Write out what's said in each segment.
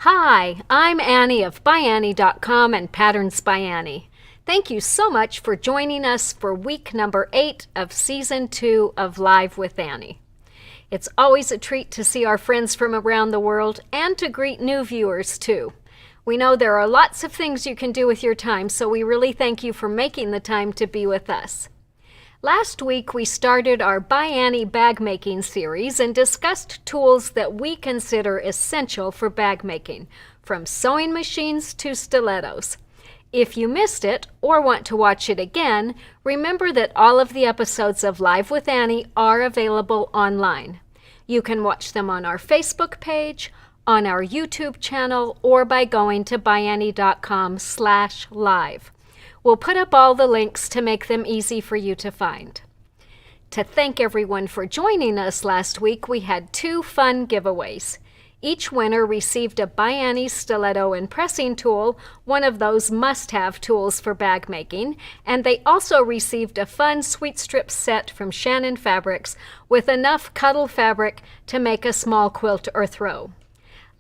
Hi, I'm Annie of ByAnnie.com and Patterns by Annie. Thank you so much for joining us for week number 8 of Season 2 of Live with Annie. It's always a treat to see our friends from around the world and to greet new viewers too. We know there are lots of things you can do with your time, so we really thank you for making the time to be with us. Last week we started our By Annie bag making series and discussed tools that we consider essential for bag making, from sewing machines to stilettos. If you missed it or want to watch it again, remember that all of the episodes of Live with Annie are available online. You can watch them on our Facebook page, on our YouTube channel, or by going to ByAnnie.com/live. We'll put up all the links to make them easy for you to find. To thank everyone for joining us last week, we had 2 fun giveaways. Each winner received a By Annie stiletto and pressing tool, one of those must-have tools for bag making, and they also received a fun sweet strip set from Shannon Fabrics with enough cuddle fabric to make a small quilt or throw.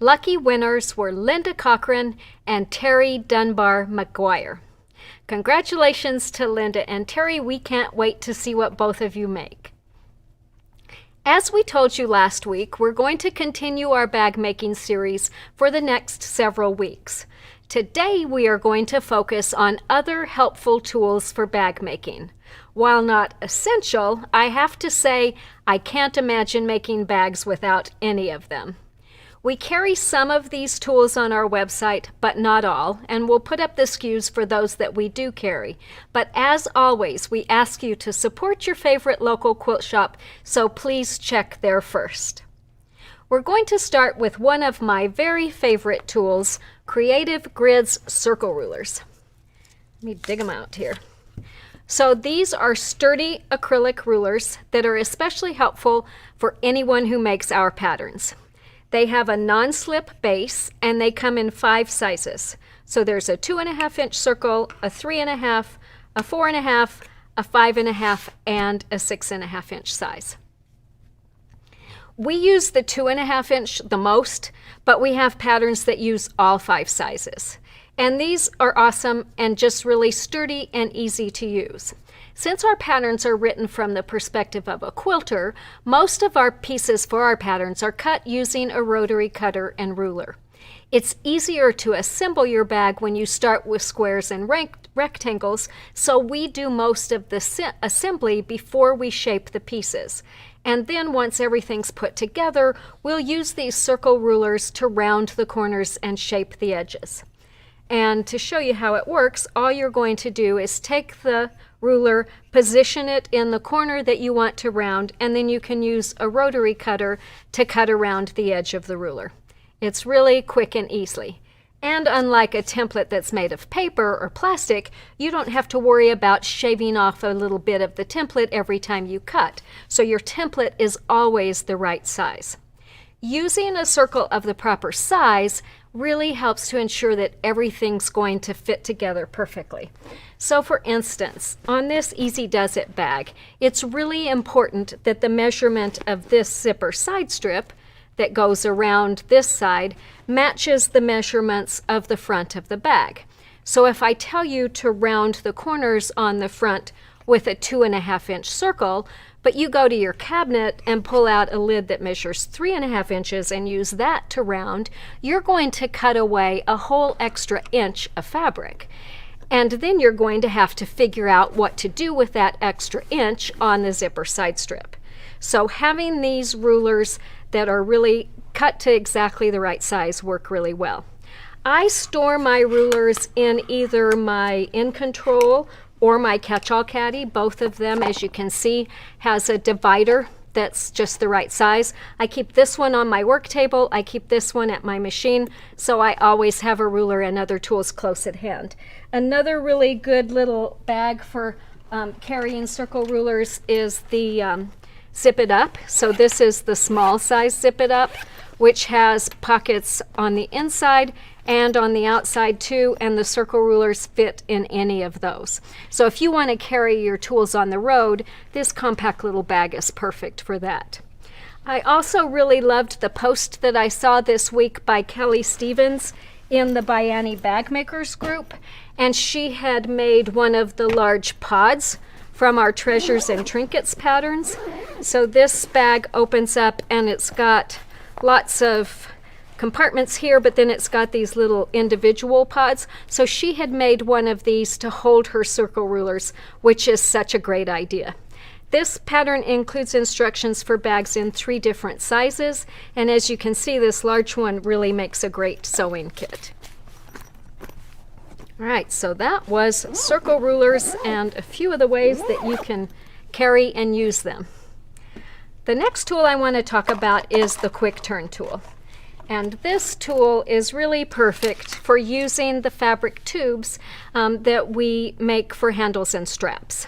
Lucky winners were Linda Cochran and Terry Dunbar McGuire. Congratulations to Linda and Terry. We can't wait to see what both of you make. As we told you last week, we're going to continue our bag making series for the next several weeks. Today we are going to focus on other helpful tools for bag making. While not essential, I have to say I can't imagine making bags without any of them. We carry some of these tools on our website, but not all, and we'll put up the SKUs for those that we do carry. But as always, we ask you to support your favorite local quilt shop, so please check there first. We're going to start with one of my very favorite tools, Creative Grids circle rulers. Let me dig them out here. So these are sturdy acrylic rulers that are especially helpful for anyone who makes our patterns. They have a non-slip base and they come in 5 sizes. So there's a 2.5 inch circle, a 3.5, a 4.5, a 5.5, and a 6.5 inch size. We use the 2.5 inch the most, but we have patterns that use all 5 sizes. And these are awesome and just really sturdy and easy to use. Since our patterns are written from the perspective of a quilter, most of our pieces for our patterns are cut using a rotary cutter and ruler. It's easier to assemble your bag when you start with squares and rectangles, so we do most of the assembly before we shape the pieces. And then once everything's put together, we'll use these circle rulers to round the corners and shape the edges. And to show you how it works, all you're going to do is take the ruler, position it in the corner that you want to round, and then you can use a rotary cutter to cut around the edge of the ruler. It's really quick and easy. And unlike a template that's made of paper or plastic, you don't have to worry about shaving off a little bit of the template every time you cut. So your template is always the right size. Using a circle of the proper size really helps to ensure that everything's going to fit together perfectly. So for instance, on this Easy Does It bag, it's really important that the measurement of this zipper side strip that goes around this side matches the measurements of the front of the bag. So if I tell you to round the corners on the front with a 2.5 inch circle, but you go to your cabinet and pull out a lid that measures 3.5 inches and use that to round, you're going to cut away a whole extra inch of fabric. And then you're going to have to figure out what to do with that extra inch on the zipper side strip. So having these rulers that are really cut to exactly the right size work really well. I store my rulers in either my In Control or my catch-all caddy. Both of them, as you can see, has a divider that's just the right size. I keep this one on my work table. I keep this one at my machine, so I always have a ruler and other tools close at hand. Another really good little bag for carrying circle rulers is the Zip It Up. So this is the small size Zip It Up, which has pockets on the inside and on the outside too, and the circle rulers fit in any of those. So if you want to carry your tools on the road, this compact little bag is perfect for that. I also really loved the post that I saw this week by Kelly Stevens in the ByAnnie Bag Makers group, and she had made one of the large pods from our Treasures and Trinkets patterns. So this bag opens up and it's got lots of compartments here, but then it's got these little individual pods. So she had made one of these to hold her circle rulers, which is such a great idea. This pattern includes instructions for bags in 3 different sizes, and as you can see, this large one really makes a great sewing kit. All right, so that was circle rulers and a few of the ways that you can carry and use them. The next tool I want to talk about is the quick turn tool. And this tool is really perfect for using the fabric tubes that we make for handles and straps.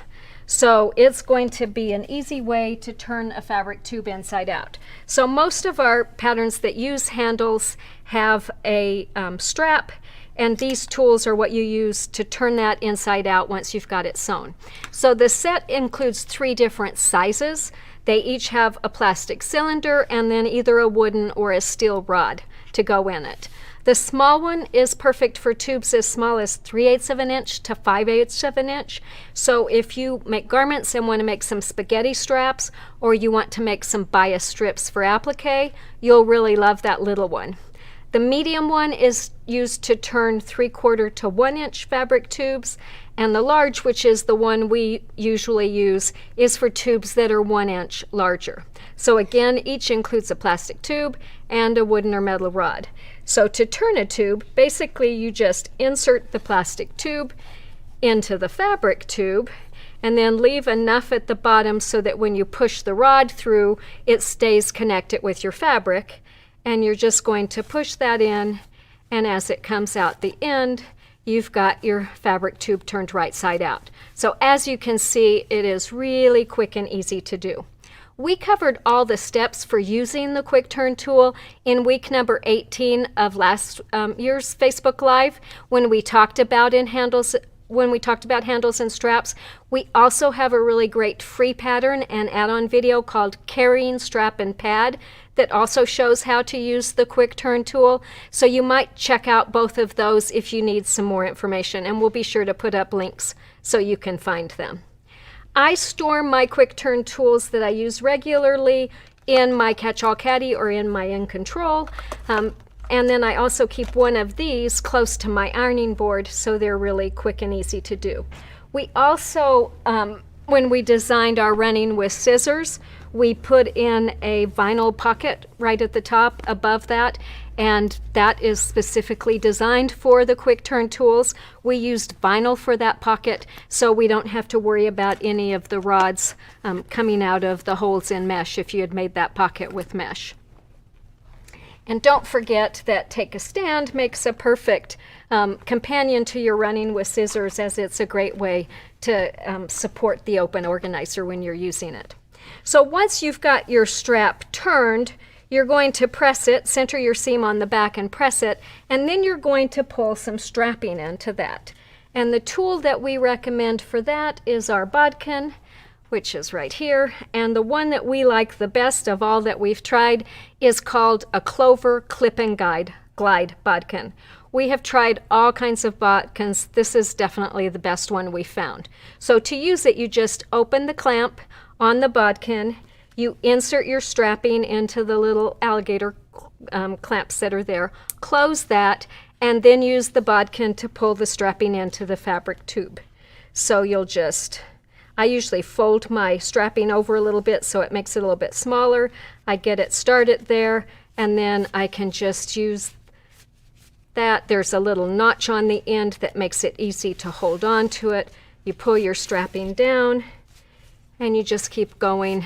So it's going to be an easy way to turn a fabric tube inside out. So most of our patterns that use handles have a strap, and these tools are what you use to turn that inside out once you've got it sewn. So the set includes 3 different sizes. They each have a plastic cylinder and then either a wooden or a steel rod to go in it. The small one is perfect for tubes as small as 3/8 of an inch to 5/8 of an inch. So if you make garments and want to make some spaghetti straps, or you want to make some bias strips for applique, you'll really love that little one. The medium one is used to turn 3/4 to 1 inch fabric tubes, and the large, which is the one we usually use, is for tubes that are 1 inch larger. So again, each includes a plastic tube and a wooden or metal rod. So to turn a tube, basically you just insert the plastic tube into the fabric tube and then leave enough at the bottom so that when you push the rod through, it stays connected with your fabric. And you're just going to push that in, and as it comes out the end, you've got your fabric tube turned right side out. So as you can see, it is really quick and easy to do. We covered all the steps for using the quick turn tool in week number 18 of last year's Facebook Live when we talked about handles and straps. We also have a really great free pattern and add-on video called Carrying Strap and Pad that also shows how to use the quick turn tool. So you might check out both of those if you need some more information, and we'll be sure to put up links so you can find them. I store my quick turn tools that I use regularly in my catch-all caddy or in my In Control. And then I also keep one of these close to my ironing board so they're really quick and easy to do. We also, when we designed our running with scissors, we put in a vinyl pocket right at the top above that, and that is specifically designed for the quick turn tools. We used vinyl for that pocket so we don't have to worry about any of the rods coming out of the holes in mesh if you had made that pocket with mesh. And don't forget that Take a Stand makes a perfect companion to your running with scissors, as it's a great way to support the open organizer when you're using it. So once you've got your strap turned, you're going to press it, center your seam on the back and press it, and then you're going to pull some strapping into that. And the tool that we recommend for that is our Bodkin, which is right here, and the one that we like the best of all that we've tried is called a Clover Clip and Glide Bodkin. We have tried all kinds of bodkins. This is definitely the best one we found. So to use it, you just open the clamp on the bodkin, you insert your strapping into the little alligator clamps that are there, close that, and then use the bodkin to pull the strapping into the fabric tube. So you'll just, I usually fold my strapping over a little bit so it makes it a little bit smaller. I get it started there, and then I can just use that. There's a little notch on the end that makes it easy to hold on to it. You pull your strapping down, and you just keep going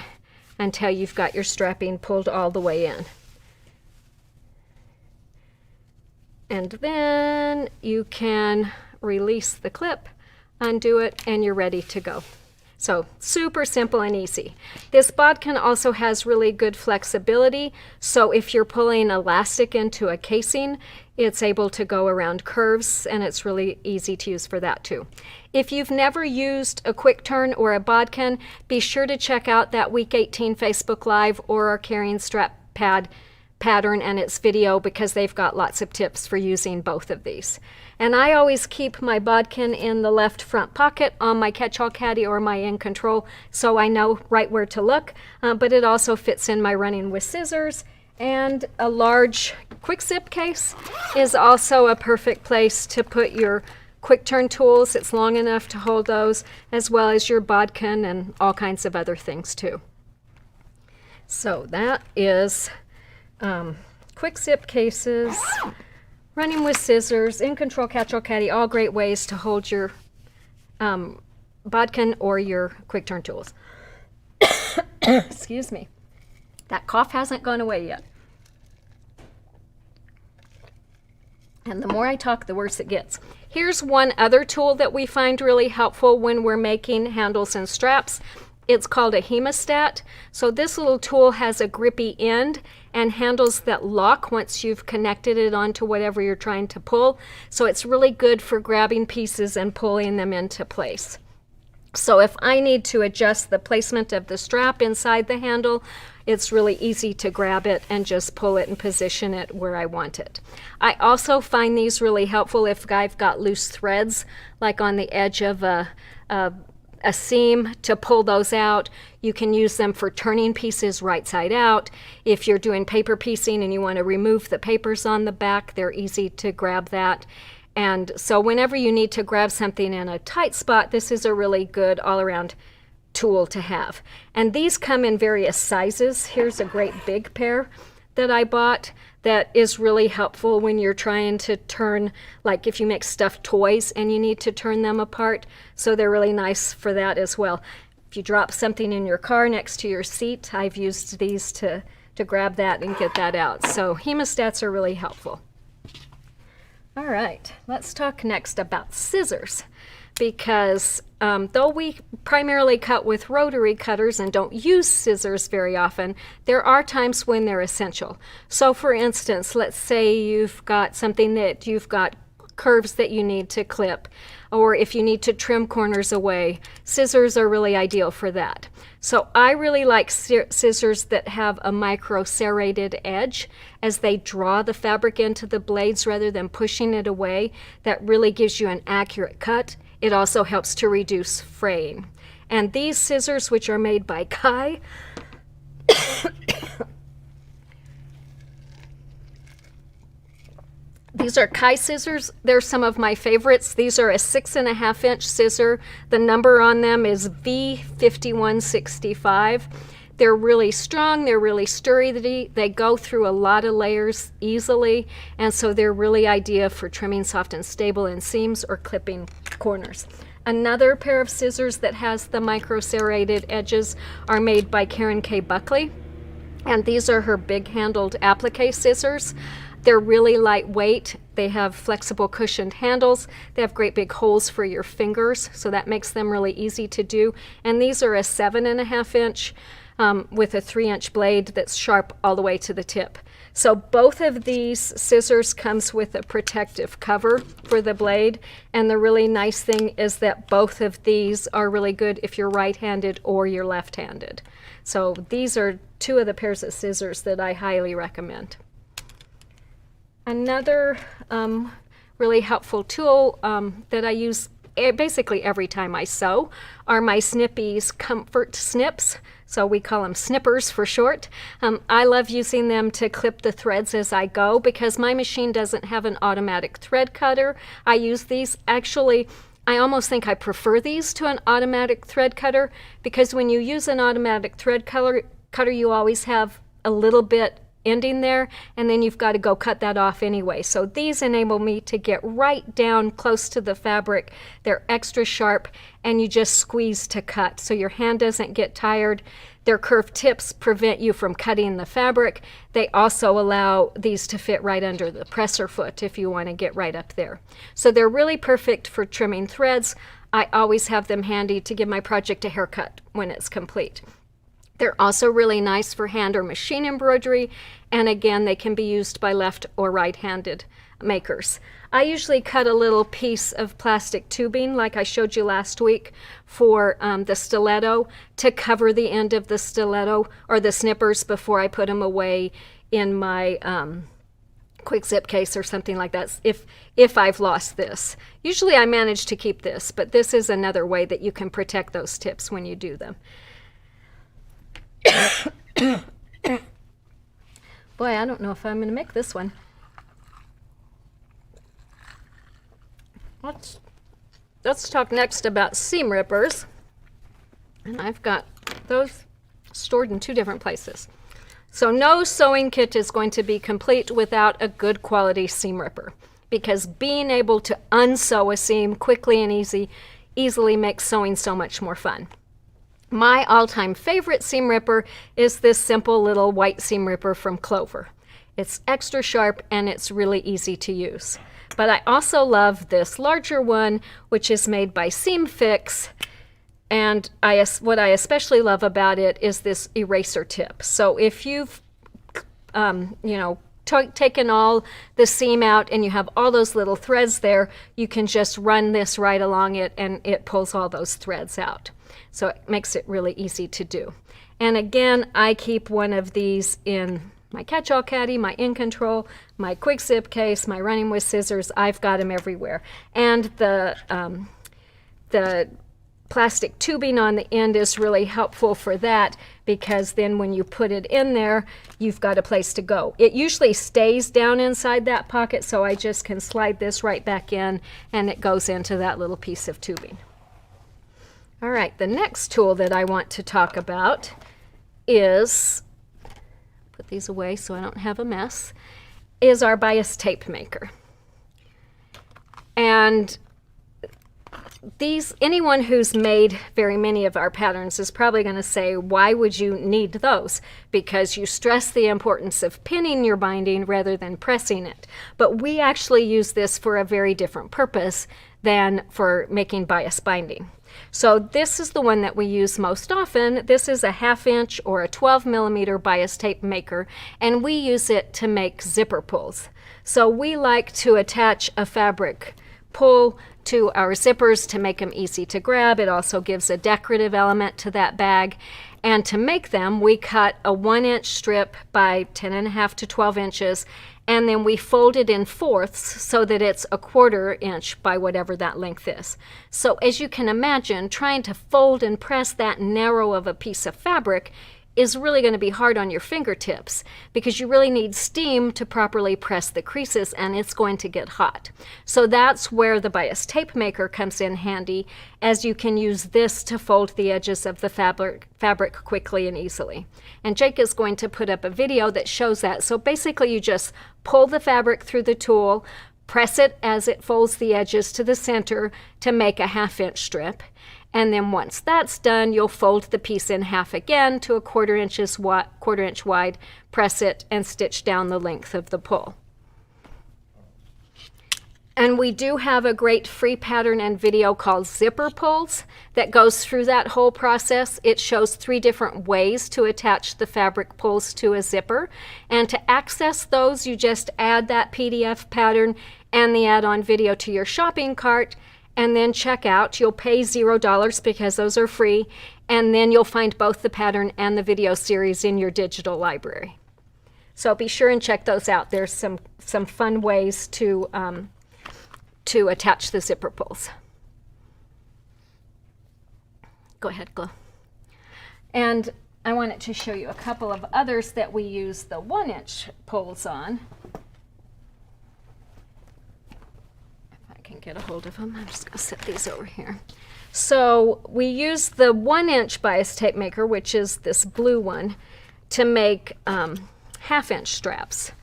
until you've got your strapping pulled all the way in. And then you can release the clip, undo it, and you're ready to go. So super simple and easy. This bodkin also has really good flexibility. So if you're pulling elastic into a casing, it's able to go around curves, and it's really easy to use for that too. If you've never used a quick turn or a bodkin, be sure to check out that week 18 Facebook Live or our carrying strap pattern and its video, because they've got lots of tips for using both of these. And I always keep my bodkin in the left front pocket on my catch-all caddy or my in control, so I know right where to look, but it also fits in my running with scissors. And a large quick zip case is also a perfect place to put your quick turn tools. It's long enough to hold those, as well as your bodkin and all kinds of other things too. So that is quick zip cases, running with scissors, in control, catch-all caddy, all great ways to hold your bodkin or your quick turn tools. Excuse me. That cough hasn't gone away yet. And the more I talk, the worse it gets. Here's one other tool that we find really helpful when we're making handles and straps. It's called a hemostat. So this little tool has a grippy end and handles that lock once you've connected it onto whatever you're trying to pull. So it's really good for grabbing pieces and pulling them into place. So if I need to adjust the placement of the strap inside the handle, it's really easy to grab it and just pull it and position it where I want it. I also find these really helpful if I've got loose threads, like on the edge of a seam, to pull those out. You can use them for turning pieces right side out. If you're doing paper piecing and you want to remove the papers on the back, they're easy to grab that. And so whenever you need to grab something in a tight spot, this is a really good all-around tool to have. And these come in various sizes. Here's a great big pair that I bought that is really helpful when you're trying to turn, like if you make stuffed toys and you need to turn them apart. So they're really nice for that as well. If you drop something in your car next to your seat, I've used these to grab that and get that out. So hemostats are really helpful. All right, let's talk next about scissors, because though we primarily cut with rotary cutters and don't use scissors very often, there are times when they're essential. So for instance, let's say you've got something that you've got curves that you need to clip, or if you need to trim corners away, scissors are really ideal for that. So I really like scissors that have a micro serrated edge as they draw the fabric into the blades rather than pushing it away. That really gives you an accurate cut. It also helps to reduce fraying. And these scissors, which are made by Kai, these are Kai scissors. They're some of my favorites. These are a 6.5 inch scissor. The number on them is V5165. They're really strong, they're really sturdy, they go through a lot of layers easily, and so they're really ideal for trimming soft and stable in seams or clipping corners. Another pair of scissors that has the micro serrated edges are made by Karen K. Buckley, and these are her big handled applique scissors. They're really lightweight. They have flexible cushioned handles. They have great big holes for your fingers, so that makes them really easy to do. And these are a 7.5 inch with a 3 inch blade that's sharp all the way to the tip. So both of these scissors comes with a protective cover for the blade. And the really nice thing is that both of these are really good if you're right-handed or you're left-handed. So these are two of the pairs of scissors that I highly recommend. Another really helpful tool that I use basically every time I sew are my Snippy's Comfort Snips. So we call them snippers for short. I love using them to clip the threads as I go because my machine doesn't have an automatic thread cutter. I use these. Actually, I almost think I prefer these to an automatic thread cutter because when you use an automatic thread cutter, you always have a little bit ending there, and then you've got to go cut that off anyway. So these enable me to get right down close to the fabric. They're extra sharp, and you just squeeze to cut, so your hand doesn't get tired. Their curved tips prevent you from cutting the fabric. They also allow these to fit right under the presser foot if you want to get right up there. So they're really perfect for trimming threads. I always have them handy to give my project a haircut when it's complete. They're also really nice for hand or machine embroidery, and again, they can be used by left or right-handed makers. I usually cut a little piece of plastic tubing, like I showed you last week, for the stiletto to cover the end of the stiletto or the snippers before I put them away in my quick zip case or something like that, if I've lost this. Usually I manage to keep this, but this is another way that you can protect those tips when you do them. Boy, I don't know if I'm going to make this one. Let's talk next about seam rippers. And I've got those stored in 2 different places. So no sewing kit is going to be complete without a good quality seam ripper, because being able to unsew a seam quickly and easily makes sewing so much more fun. My all-time favorite seam ripper is this simple little white seam ripper from Clover. It's extra sharp and it's really easy to use. But I also love this larger one, which is made by Seam Fix. And what I especially love about it is this eraser tip. So if you've, taken all the seam out and you have all those little threads there, you can just run this right along it and it pulls all those threads out. So it makes it really easy to do. And again, I keep one of these in my catch-all caddy, my In Control, my quick zip case, my running with scissors. I've got them everywhere. And the plastic tubing on the end is really helpful for that, because then when you put it in there, you've got a place to go. It usually stays down inside that pocket, so I just can slide this right back in and it goes into that little piece of tubing. All right, the next tool that I want to talk about is, put these away so I don't have a mess, is our bias tape maker. And anyone who's made very many of our patterns is probably going to say, why would you need those? Because you stress the importance of pinning your binding rather than pressing it. But we actually use this for a very different purpose than for making bias binding. So this is the one that we use most often. This is a 1/2 inch or a 12 millimeter bias tape maker, and we use it to make zipper pulls. So we like to attach a fabric pull to our zippers to make them easy to grab. It also gives a decorative element to that bag. And to make them, we cut a 1-inch strip by 10.5 to 12 inches, and then we fold it in fourths so that it's a 1/4 inch by whatever that length is. So as you can imagine, trying to fold and press that narrow of a piece of fabric is really going to be hard on your fingertips, because you really need steam to properly press the creases, and it's going to get hot. So that's where the bias tape maker comes in handy, as you can use this to fold the edges of the fabric quickly and easily. And Jake is going to put up a video that shows that. So basically you just pull the fabric through the tool, press it as it folds the edges to the center to make a 1/2 inch strip. And then once that's done, you'll fold the piece in half again to a 1/4 inch wide, press it, and stitch down the length of the pull. And we do have a great free pattern and video called Zipper Pulls that goes through that whole process. It shows 3 different ways to attach the fabric pulls to a zipper. And to access those, you just add that PDF pattern and the add-on video to your shopping cart, and then check out. You'll pay $0 because those are free, and then you'll find both the pattern and the video series in your digital library. So be sure and check those out. There's some fun ways to attach the zipper pulls. Go ahead, Glo. And I wanted to show you a couple of others that we use the 1-inch pulls on. Can get a hold of them. I'm just going to set these over here. So we use the 1-inch bias tape maker, which is this blue one, to make 1/2 inch straps.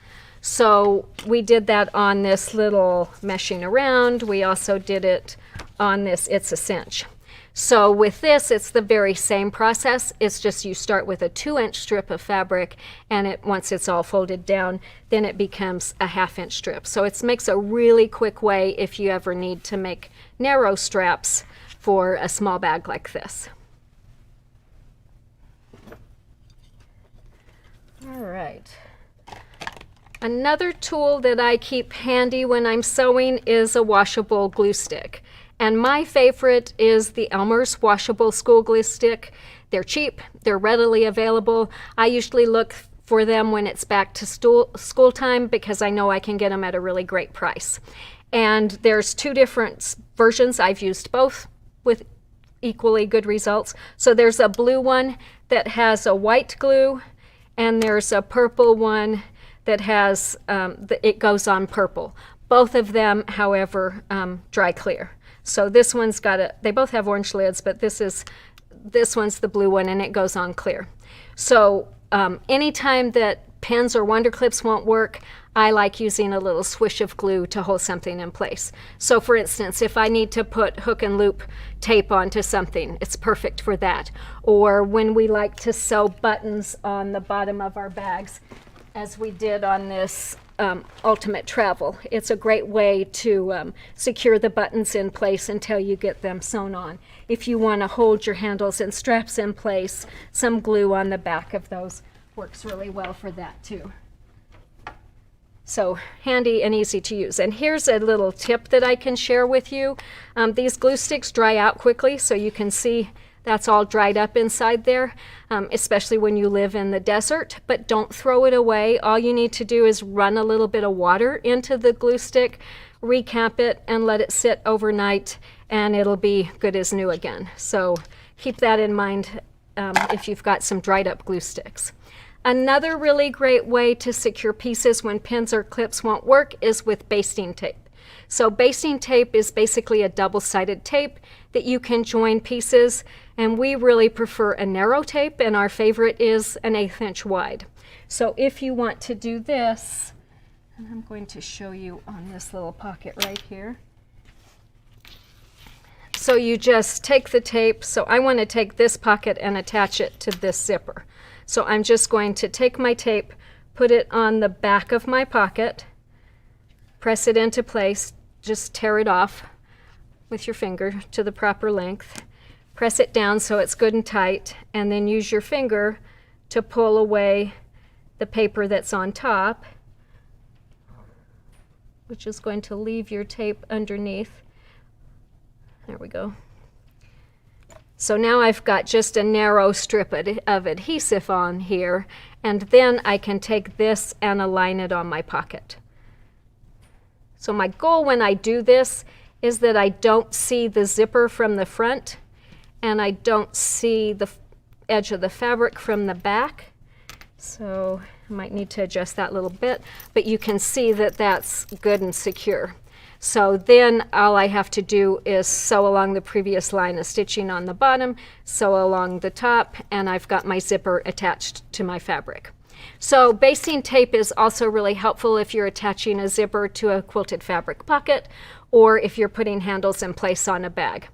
So we did that on this little meshing around. We also did it on this It's a Cinch. So with this, it's the very same process. It's just you start with a 2-inch strip of fabric, and once it's all folded down, then it becomes a 1/2 inch strip. So it makes a really quick way if you ever need to make narrow straps for a small bag like this. All right. Another tool that I keep handy when I'm sewing is a washable glue stick. And my favorite is the Elmer's washable school glue stick. They're cheap, they're readily available. I usually look for them when it's back to school time because I know I can get them at a really great price. And there's two different versions. I've used both with equally good results. So there's a blue one that has a white glue, and there's a purple one that has, it goes on purple. Both of them, however, dry clear. So this one's got they both have orange lids, but this one's the blue one and it goes on clear. So anytime that pins or wonder clips won't work, I like using a little swish of glue to hold something in place. So for instance, if I need to put hook and loop tape onto something, it's perfect for that. Or when we like to sew buttons on the bottom of our bags, as we did on this Ultimate Travel. It's a great way to secure the buttons in place until you get them sewn on. If you want to hold your handles and straps in place, some glue on the back of those works really well for that too. So handy and easy to use. And here's a little tip that I can share with you. These glue sticks dry out quickly, so you can see that's all dried up inside there, especially when you live in the desert. But don't throw it away. All you need to do is run a little bit of water into the glue stick, recap it, and let it sit overnight, and it'll be good as new again. So keep that in mind if you've got some dried up glue sticks. Another really great way to secure pieces when pins or clips won't work is with basting tape. So basting tape is basically a double-sided tape that you can join pieces, and we really prefer a narrow tape, and our favorite is an 1/8 inch wide. So if you want to do this, and I'm going to show you on this little pocket right here. So you just take the tape. So I want to take this pocket and attach it to this zipper. So I'm just going to take my tape, put it on the back of my pocket, press it into place, just tear it off with your finger to the proper length, press it down so it's good and tight, and then use your finger to pull away the paper that's on top, which is going to leave your tape underneath. There we go. So now I've got just a narrow strip of adhesive on here, and then I can take this and align it on my pocket. So my goal when I do this is that I don't see the zipper from the front, and I don't see the edge of the fabric from the back. So I might need to adjust that a little bit, but you can see that that's good and secure. So then all I have to do is sew along the previous line of stitching on the bottom, sew along the top, and I've got my zipper attached to my fabric. So basting tape is also really helpful if you're attaching a zipper to a quilted fabric pocket, or if you're putting handles in place on a bag.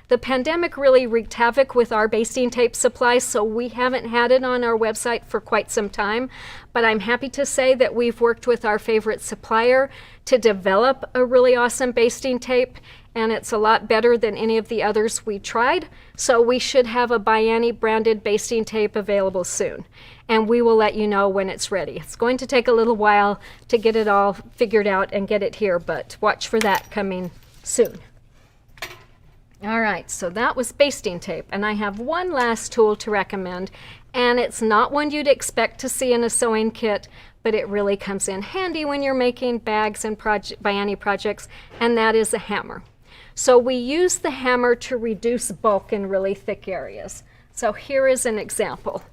The pandemic really wreaked havoc with our basting tape supply, so we haven't had it on our website for quite some time, but I'm happy to say that we've worked with our favorite supplier to develop a really awesome basting tape, and it's a lot better than any of the others we tried, so we should have a ByAnnie branded basting tape available soon, and we will let you know when it's ready. It's going to take a little while to get it all figured out and get it here, but watch for that coming soon. All right, so that was basting tape, and I have one last tool to recommend, and it's not one you'd expect to see in a sewing kit, but it really comes in handy when you're making bags and ByAnnie projects, and that is a hammer. So we use the hammer to reduce bulk in really thick areas. So here is an example.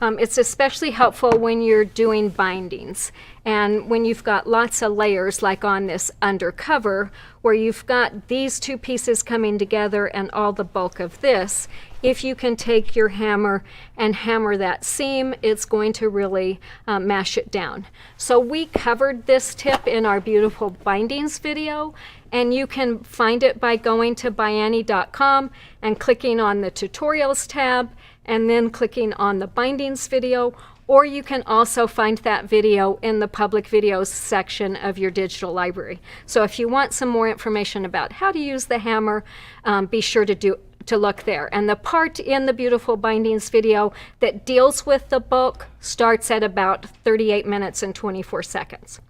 It's especially helpful when you're doing bindings and when you've got lots of layers, like on this undercover, where you've got these two pieces coming together and all the bulk of this. If you can take your hammer and hammer that seam, it's going to really mash it down. So we covered this tip in our beautiful bindings video, and you can find it by going to ByAnnie.com and clicking on the tutorials tab, and then clicking on the bindings video, or you can also find that video in the public videos section of your digital library. So if you want some more information about how to use the hammer, be sure to look there. And the part in the Beautiful Bindings video that deals with the book starts at about 38 minutes and 24 seconds.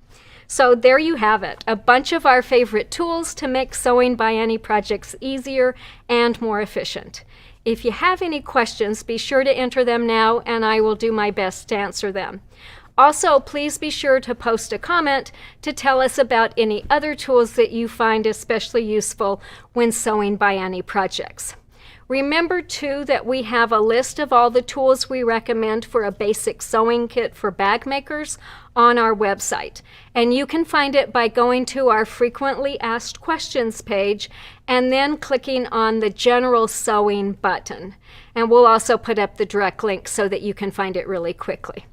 So there you have it, a bunch of our favorite tools to make sewing by Annie projects easier and more efficient. If you have any questions, be sure to enter them now, and I will do my best to answer them. Also, please be sure to post a comment to tell us about any other tools that you find especially useful when sewing by Annie projects. Remember, too, that we have a list of all the tools we recommend for a basic sewing kit for bag makers on our website. And you can find it by going to our frequently asked questions page and then clicking on the General Sewing button. And we'll also put up the direct link so that you can find it really quickly.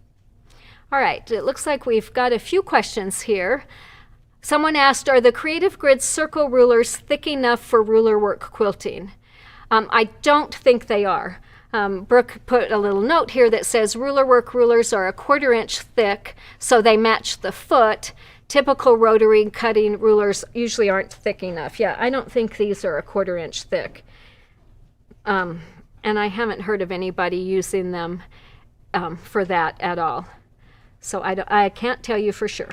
All right, it looks like we've got a few questions here. Someone asked, are the Creative Grid circle rulers thick enough for ruler work quilting? I don't think they are. Brooke put a little note here that says ruler work rulers are 1/4 inch thick, so they match the foot. Typical rotary cutting rulers usually aren't thick enough. Yeah, I don't think these are 1/4 inch thick. And I haven't heard of anybody using them for that at all. So I can't tell you for sure.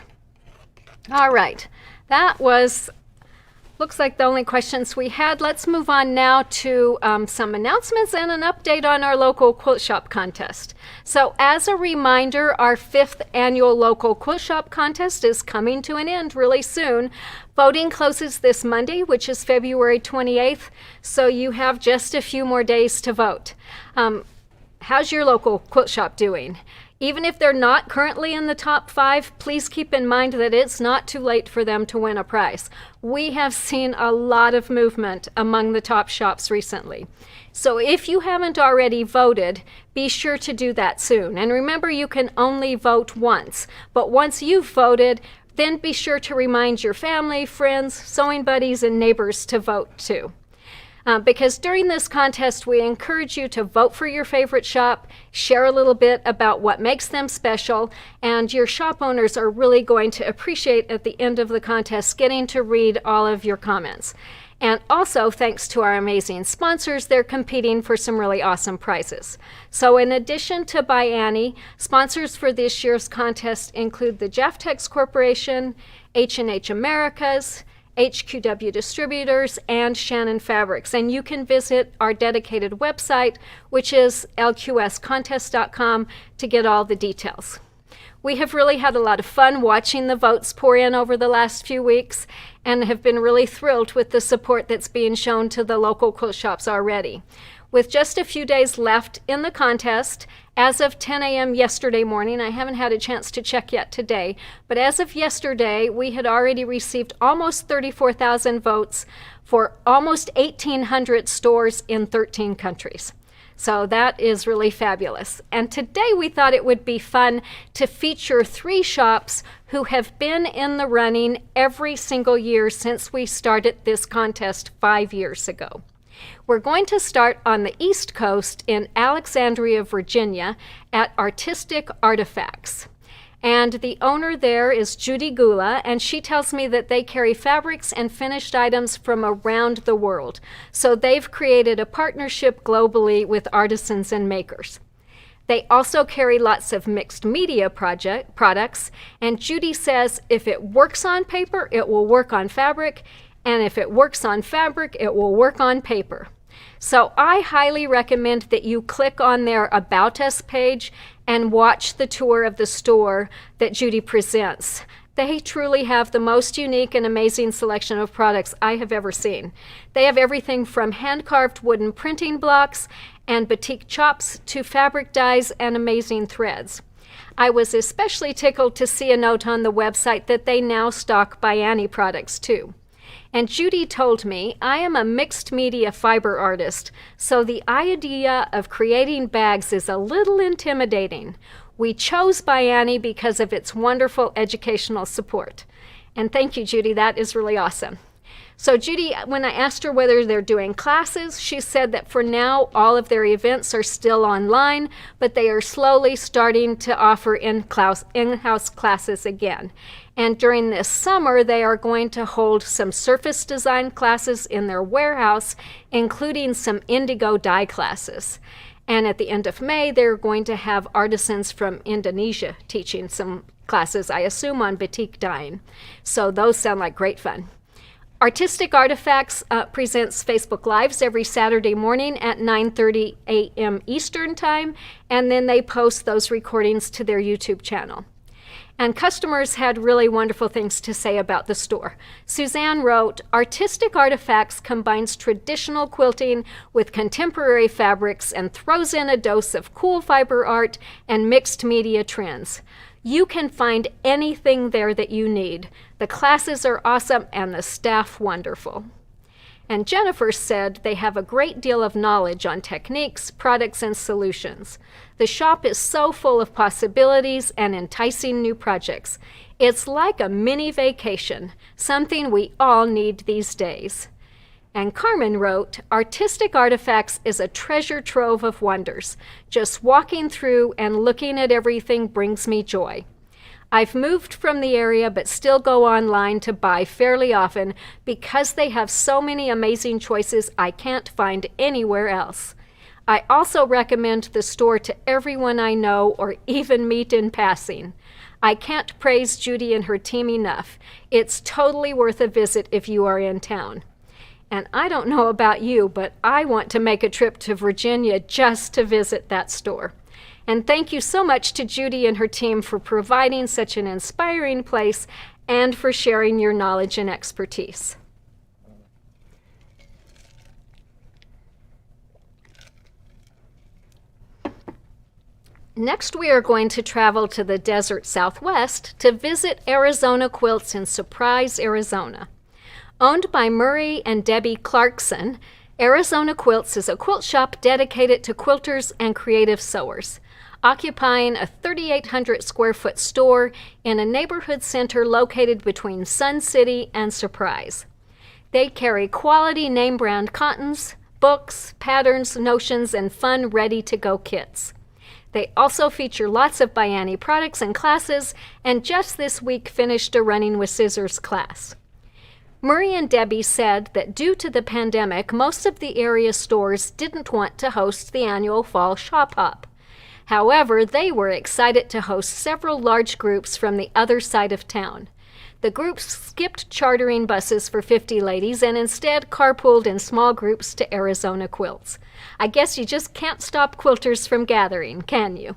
All right, that was looks like the only questions we had. Let's move on now to some announcements and an update on our local quilt shop contest. So as a reminder, our 5th annual local quilt shop contest is coming to an end really soon. Voting closes this Monday, which is February 28th, so you have just a few more days to vote. How's your local quilt shop doing? Even if they're not currently in the top 5, please keep in mind that it's not too late for them to win a prize. We have seen a lot of movement among the top shops recently. So if you haven't already voted, be sure to do that soon. And remember, you can only vote once. But once you've voted, then be sure to remind your family, friends, sewing buddies, and neighbors to vote too. Because during this contest, we encourage you to vote for your favorite shop, share a little bit about what makes them special, and your shop owners are really going to appreciate at the end of the contest getting to read all of your comments. And also, thanks to our amazing sponsors, they're competing for some really awesome prizes. So in addition to ByAnnie, sponsors for this year's contest include the Jaftex Corporation, H&H Americas, HQW Distributors, and Shannon Fabrics. And you can visit our dedicated website, which is lqscontest.com, to get all the details. We have really had a lot of fun watching the votes pour in over the last few weeks and have been really thrilled with the support that's being shown to the local quilt shops already. With just a few days left in the contest, as of 10 a.m. yesterday morning, I haven't had a chance to check yet today, but as of yesterday, we had already received almost 34,000 votes for almost 1,800 stores in 13 countries. So that is really fabulous. And today we thought it would be fun to feature 3 shops who have been in the running every single year since we started this contest 5 years ago. We're going to start on the East Coast in Alexandria, Virginia at Artistic Artifacts. And the owner there is Judy Gula, and she tells me that they carry fabrics and finished items from around the world. So they've created a partnership globally with artisans and makers. They also carry lots of mixed media products, and Judy says if it works on paper, it will work on fabric, and if it works on fabric, it will work on paper. So I highly recommend that you click on their About Us page and watch the tour of the store that Judy presents. They truly have the most unique and amazing selection of products I have ever seen. They have everything from hand-carved wooden printing blocks and batik chops to fabric dyes and amazing threads. I was especially tickled to see a note on the website that they now stock ByAnnie products too. And Judy told me, I am a mixed media fiber artist, so the idea of creating bags is a little intimidating. We chose ByAnnie because of its wonderful educational support. And thank you, Judy, that is really awesome. So Judy, when I asked her whether they're doing classes, she said that for now, all of their events are still online, but they are slowly starting to offer in-house classes again. And during this summer, they are going to hold some surface design classes in their warehouse, including some indigo dye classes. And at the end of May, they're going to have artisans from Indonesia teaching some classes, I assume, on batik dyeing. So those sound like great fun. Artistic Artifacts presents Facebook Lives every Saturday morning at 9:30 a.m. Eastern Time, and then they post those recordings to their YouTube channel. And customers had really wonderful things to say about the store. Suzanne wrote, "Artistic Artifacts combines traditional quilting with contemporary fabrics and throws in a dose of cool fiber art and mixed media trends. You can find anything there that you need. The classes are awesome and the staff wonderful." And Jennifer said they have a great deal of knowledge on techniques, products, and solutions. The shop is so full of possibilities and enticing new projects. It's like a mini vacation, something we all need these days. And Carmen wrote, "Artistic Artifacts is a treasure trove of wonders. Just walking through and looking at everything brings me joy. I've moved from the area but still go online to buy fairly often because they have so many amazing choices I can't find anywhere else. I also recommend the store to everyone I know or even meet in passing. I can't praise Judy and her team enough. It's totally worth a visit if you are in town." And I don't know about you, but I want to make a trip to Virginia just to visit that store. And thank you so much to Judy and her team for providing such an inspiring place and for sharing your knowledge and expertise. Next, we are going to travel to the desert Southwest to visit Arizona Quilts in Surprise, Arizona. Owned by Murray and Debbie Clarkson, Arizona Quilts is a quilt shop dedicated to quilters and creative sewers, occupying a 3,800 square foot store in a neighborhood center located between Sun City and Surprise. They carry quality name brand cottons, books, patterns, notions, and fun ready-to-go kits. They also feature lots of ByAnnie products and classes, and just this week finished a Running with Scissors class. Murray and Debbie said that due to the pandemic, most of the area stores didn't want to host the annual fall shop hop. However, they were excited to host several large groups from the other side of town. The groups skipped chartering buses for 50 ladies and instead carpooled in small groups to Arizona Quilts. I guess you just can't stop quilters from gathering, can you?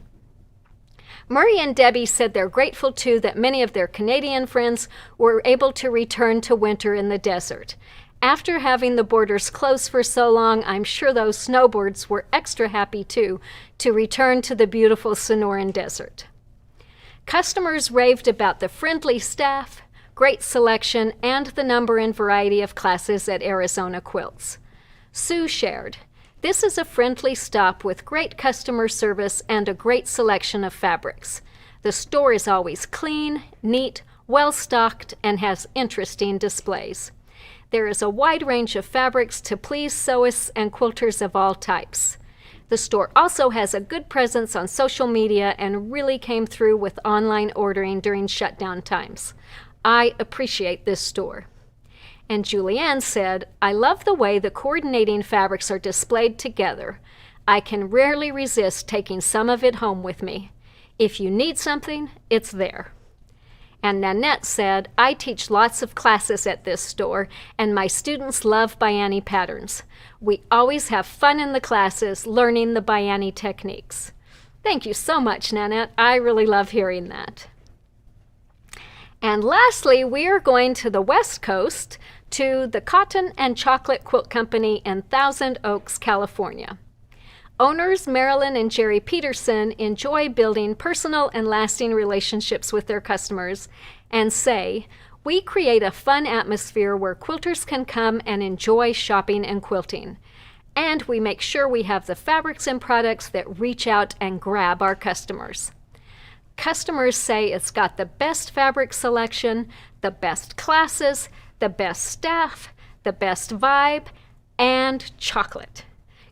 Murray and Debbie said they're grateful too that many of their Canadian friends were able to return to winter in the desert. After having the borders closed for so long, I'm sure those snowbirds were extra happy too to return to the beautiful Sonoran Desert. Customers raved about the friendly staff, great selection, and the number and variety of classes at Arizona Quilts. Sue shared, "This is a friendly stop with great customer service and a great selection of fabrics. The store is always clean, neat, well-stocked, and has interesting displays. There is a wide range of fabrics to please sewists and quilters of all types. The store also has a good presence on social media and really came through with online ordering during shutdown times. I appreciate this store." And Julianne said, "I love the way the coordinating fabrics are displayed together. I can rarely resist taking some of it home with me. If you need something, it's there." And Nanette said, "I teach lots of classes at this store, and my students love ByAnnie patterns. We always have fun in the classes learning the ByAnnie techniques." Thank you so much, Nanette. I really love hearing that. And lastly, we are going to the West Coast to the Cotton and Chocolate Quilt Company in Thousand Oaks, California. Owners Marilyn and Jerry Peterson enjoy building personal and lasting relationships with their customers and say, "We create a fun atmosphere where quilters can come and enjoy shopping and quilting. And we make sure we have the fabrics and products that reach out and grab our customers. Customers say it's got the best fabric selection, the best classes, the best staff, the best vibe, and chocolate.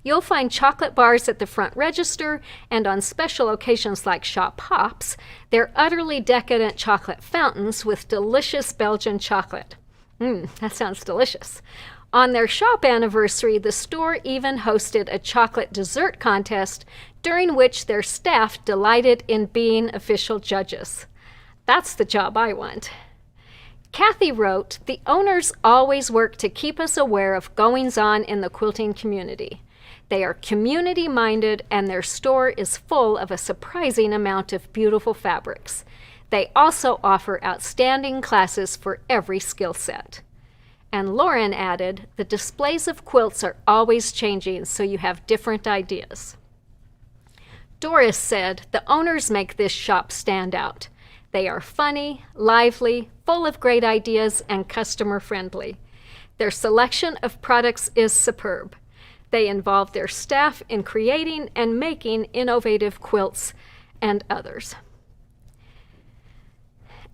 You'll find chocolate bars at the front register, and on special occasions like Shop Hops, they're utterly decadent chocolate fountains with delicious Belgian chocolate. That sounds delicious. On their shop anniversary, the store even hosted a chocolate dessert contest during which their staff delighted in being official judges. That's the job I want. Kathy wrote, "The owners always work to keep us aware of goings-on in the quilting community. They are community-minded, and their store is full of a surprising amount of beautiful fabrics. They also offer outstanding classes for every skill set." And Lauren added, "The displays of quilts are always changing, so you have different ideas." Doris said, "The owners make this shop stand out. They are funny, lively, full of great ideas, and customer-friendly. Their selection of products is superb. They involve their staff in creating and making innovative quilts and others.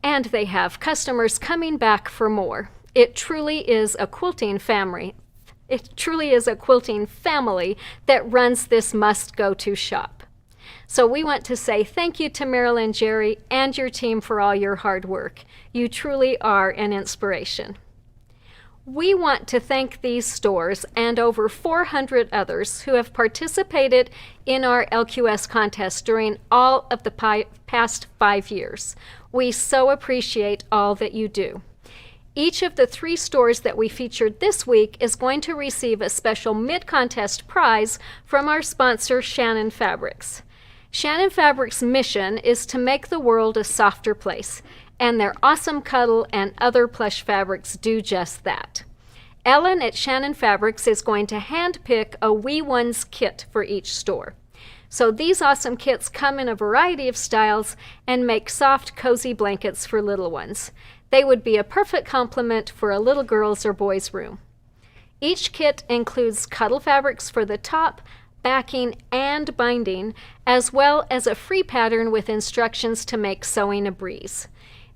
And they have customers coming back for more. It truly is a quilting family. It truly is a quilting family that runs this must-go-to shop." So we want to say thank you to Marilyn, Jerry, and your team for all your hard work. You truly are an inspiration. We want to thank these stores and over 400 others who have participated in our LQS contest during all of the past 5 years. We so appreciate all that you do. Each of the 3 stores that we featured this week is going to receive a special mid-contest prize from our sponsor, Shannon Fabrics. Shannon Fabrics' mission is to make the world a softer place, and their awesome cuddle and other plush fabrics do just that. Ellen at Shannon Fabrics is going to hand-pick a Wee Ones kit for each store. So these awesome kits come in a variety of styles and make soft, cozy blankets for little ones. They would be a perfect complement for a little girl's or boy's room. Each kit includes cuddle fabrics for the top, backing, and binding, as well as a free pattern with instructions to make sewing a breeze.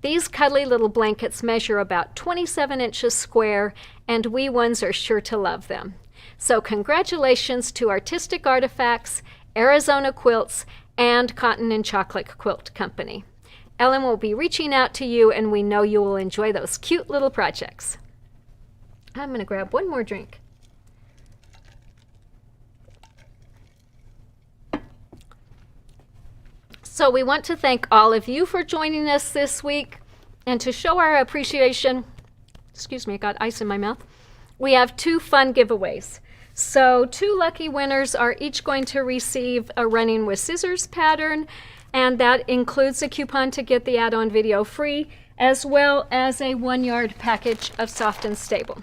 These cuddly little blankets measure about 27 inches square, and Wee Ones are sure to love them. So congratulations to Artistic Artifacts, Arizona Quilts, and Cotton and Chocolate Quilt Company. Ellen will be reaching out to you, and we know you will enjoy those cute little projects. I'm going to grab one more drink. So we want to thank all of you for joining us this week, and to show our appreciation, excuse me, I got ice in my mouth, we have 2 fun giveaways. So 2 lucky winners are each going to receive a Running with Scissors pattern, and that includes a coupon to get the add-on video free, as well as a 1-yard package of Soft and Stable.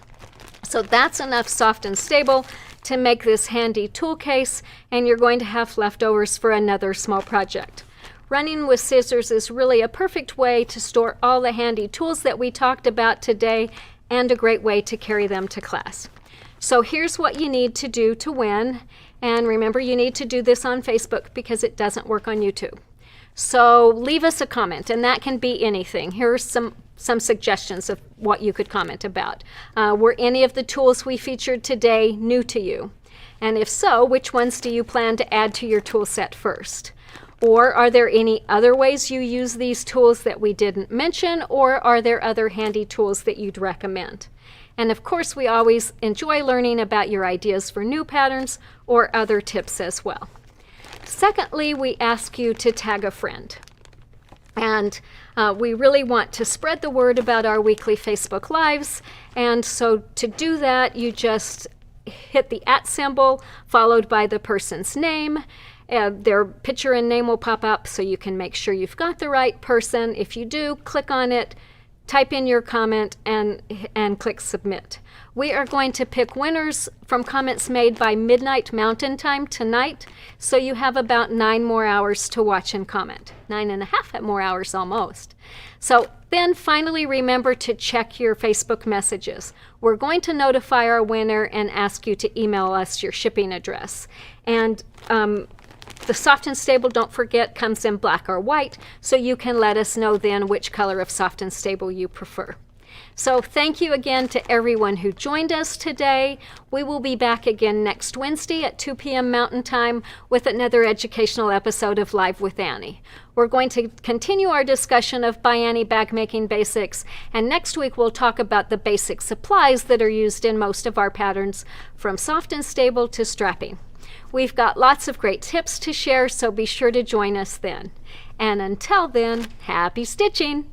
So that's enough Soft and Stable to make this handy tool case, and you're going to have leftovers for another small project. Running with Scissors is really a perfect way to store all the handy tools that we talked about today, and a great way to carry them to class. So here's what you need to do to win. And remember, you need to do this on Facebook because it doesn't work on YouTube. So leave us a comment, and that can be anything. Here's some suggestions of what you could comment about. Were any of the tools we featured today new to you? And if so, which ones do you plan to add to your tool set first? Or are there any other ways you use these tools that we didn't mention, or are there other handy tools that you'd recommend? And of course, we always enjoy learning about your ideas for new patterns or other tips as well. Secondly, we ask you to tag a friend. And we really want to spread the word about our weekly Facebook Lives. And so to do that, you just hit the @ symbol followed by the person's name. Their picture and name will pop up so you can make sure you've got the right person. If you do, click on it, type in your comment, and click submit. We are going to pick winners from comments made by midnight Mountain Time tonight, so you have about 9 more hours to watch and comment. 9.5 more hours almost. So then finally remember to check your Facebook messages. We're going to notify our winner and ask you to email us your shipping address. And the Soft and Stable, don't forget, comes in black or white, so you can let us know then which color of Soft and Stable you prefer. So thank you again to everyone who joined us today. We will be back again next Wednesday at 2 p.m. Mountain Time with another educational episode of Live with Annie. We're going to continue our discussion of ByAnnie bag making basics, and next week we'll talk about the basic supplies that are used in most of our patterns, from soft and stable to strapping. We've got lots of great tips to share, so be sure to join us then. And until then, happy stitching!